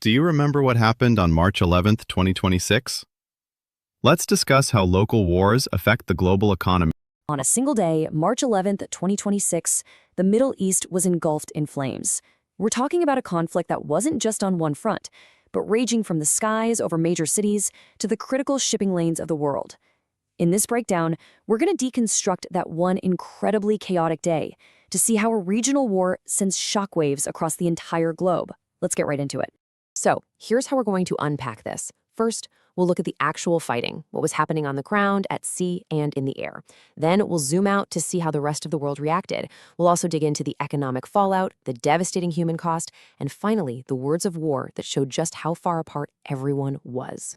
Do you remember what happened on March 11th, 2026? Let's discuss how local wars affect the global economy. On a single day, March 11th, 2026, the Middle East was engulfed in flames. We're talking about a conflict that wasn't just on one front, but raging from the skies over major cities to the critical shipping lanes of the world. In this breakdown, we're going to deconstruct that one incredibly chaotic day to see how a regional war sends shockwaves across the entire globe. Let's get right into it. So, here's how we're going to unpack this. First, we'll look at the actual fighting, what was happening on the ground, at sea, and in the air. Then we'll zoom out to see how the rest of the world reacted. We'll also dig into the economic fallout, the devastating human cost, and finally, the words of war that showed just how far apart everyone was.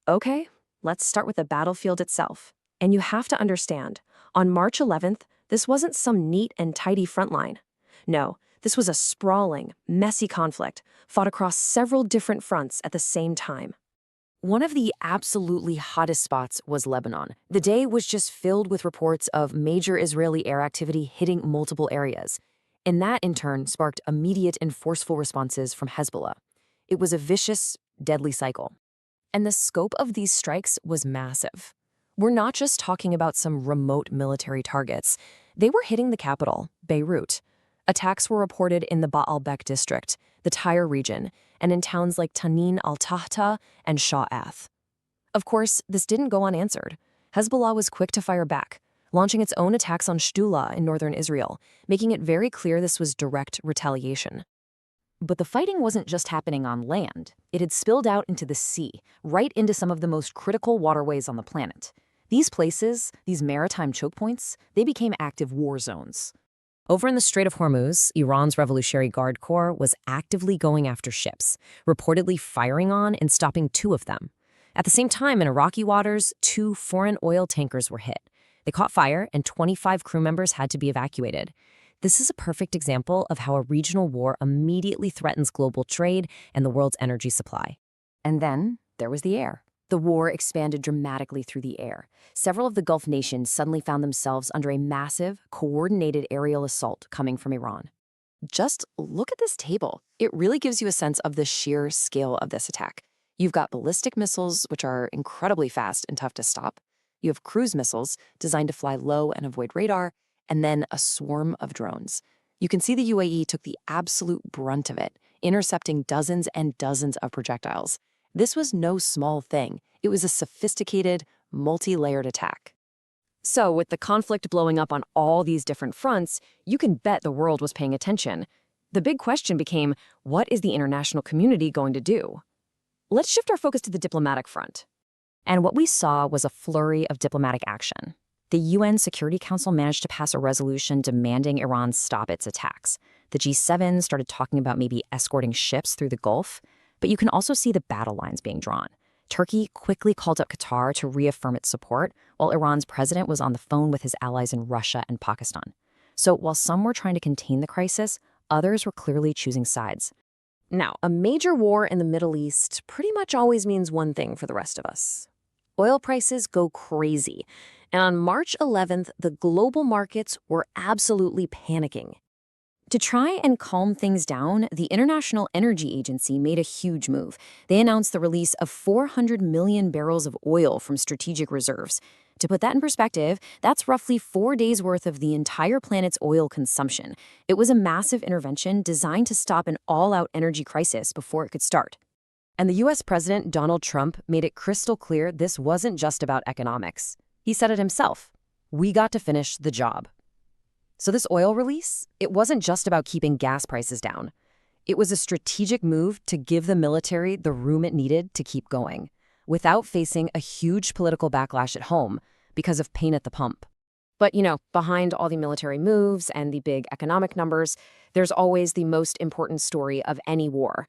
Okay, let's start with the battlefield itself. And you have to understand, on March 11th, this wasn't some neat and tidy front line. No, this was a sprawling, messy conflict, fought across several different fronts at the same time. One of the absolutely hottest spots was Lebanon. The day was just filled with reports of major Israeli air activity hitting multiple areas. And that, in turn, sparked immediate and forceful responses from Hezbollah. It was a vicious, deadly cycle. And the scope of these strikes was massive. We're not just talking about some remote military targets. They were hitting the capital, Beirut. Attacks were reported in the Baalbek district, the Tyre region, and in towns like Tanin al-Tahta and Sha'ath. Of course, this didn't go unanswered. Hezbollah was quick to fire back, launching its own attacks on Shtula in northern Israel, making it very clear this was direct retaliation. But the fighting wasn't just happening on land. It had spilled out into the sea, right into some of the most critical waterways on the planet. These places, these maritime choke points, they became active war zones. Over in the Strait of Hormuz, Iran's Revolutionary Guard Corps was actively going after ships, reportedly firing on and stopping 2 of them. At the same time, in Iraqi waters, 2 foreign oil tankers were hit. They caught fire, and 25 crew members had to be evacuated. This is a perfect example of how a regional war immediately threatens global trade and the world's energy supply. And then there was the air. The war expanded dramatically through the air. Several of the Gulf nations suddenly found themselves under a massive, coordinated aerial assault coming from Iran. Just look at this table. It really gives you a sense of the sheer scale of this attack. You've got ballistic missiles, which are incredibly fast and tough to stop. You have cruise missiles designed to fly low and avoid radar, and then a swarm of drones. You can see the UAE took the absolute brunt of it, intercepting dozens and dozens of projectiles. This was no small thing. It was a sophisticated, multi-layered attack. So, with the conflict blowing up on all these different fronts, you can bet the world was paying attention. The big question became, what is the international community going to do? Let's shift our focus to the diplomatic front. And what we saw was a flurry of diplomatic action. The UN Security Council managed to pass a resolution demanding Iran stop its attacks. The G7 started talking about maybe escorting ships through the Gulf. But you can also see the battle lines being drawn. Turkey quickly called up Qatar to reaffirm its support, while Iran's president was on the phone with his allies in Russia and Pakistan. So while some were trying to contain the crisis, others were clearly choosing sides. Now, a major war in the Middle East pretty much always means one thing for the rest of us. Oil prices go crazy. And on March 11th, the global markets were absolutely panicking. To try and calm things down, the International Energy Agency made a huge move. They announced the release of 400 million barrels of oil from strategic reserves. To put that in perspective, that's roughly 4 days' worth of the entire planet's oil consumption. It was a massive intervention designed to stop an all-out energy crisis before it could start. And the US President Donald Trump made it crystal clear this wasn't just about economics. He said it himself. We got to finish the job. So this oil release, it wasn't just about keeping gas prices down. It was a strategic move to give the military the room it needed to keep going, without facing a huge political backlash at home because of pain at the pump. But, behind all the military moves and the big economic numbers, there's always the most important story of any war,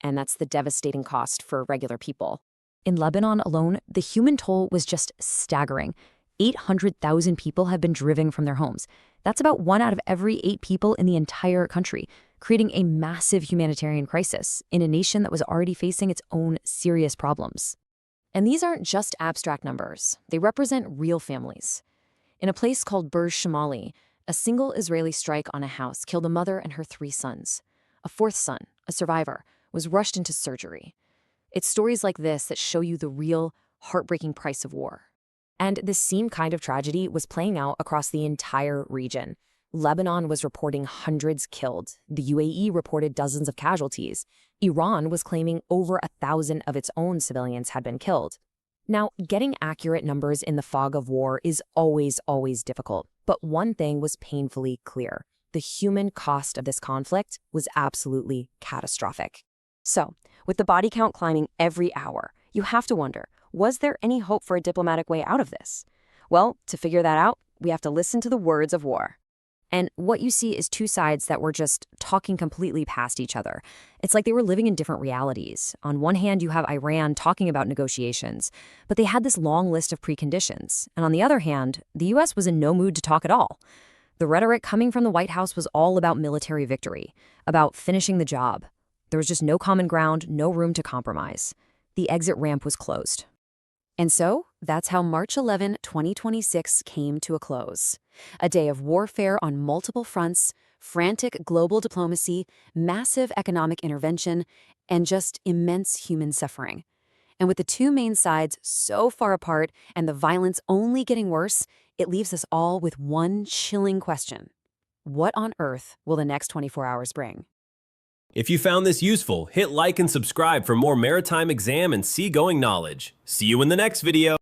and that's the devastating cost for regular people. In Lebanon alone, the human toll was just staggering. 800,000 people have been driven from their homes. That's about 1 out of every 8 people in the entire country, creating a massive humanitarian crisis in a nation that was already facing its own serious problems. And these aren't just abstract numbers. They represent real families. In a place called Burj Shamali, a single Israeli strike on a house killed a mother and her 3 sons. A 4th son, a survivor, was rushed into surgery. It's stories like this that show you the real, heartbreaking price of war. And this same kind of tragedy was playing out across the entire region. Lebanon was reporting hundreds killed. The UAE reported dozens of casualties. Iran was claiming over 1,000 of its own civilians had been killed. Now, getting accurate numbers in the fog of war is always difficult. But one thing was painfully clear. The human cost of this conflict was absolutely catastrophic. So, with the body count climbing every hour, you have to wonder, was there any hope for a diplomatic way out of this? Well, to figure that out, we have to listen to the words of war. And what you see is two sides that were just talking completely past each other. It's like they were living in different realities. On one hand, you have Iran talking about negotiations, but they had this long list of preconditions. And on the other hand, the U.S. was in no mood to talk at all. The rhetoric coming from the White House was all about military victory, about finishing the job. There was just no common ground, no room to compromise. The exit ramp was closed. And so, that's how March 11, 2026 came to a close. A day of warfare on multiple fronts, frantic global diplomacy, massive economic intervention, and just immense human suffering. And with the two main sides so far apart and the violence only getting worse, it leaves us all with one chilling question. What on earth will the next 24 hours bring? If you found this useful, hit like and subscribe for more maritime exam and seagoing knowledge. See you in the next video.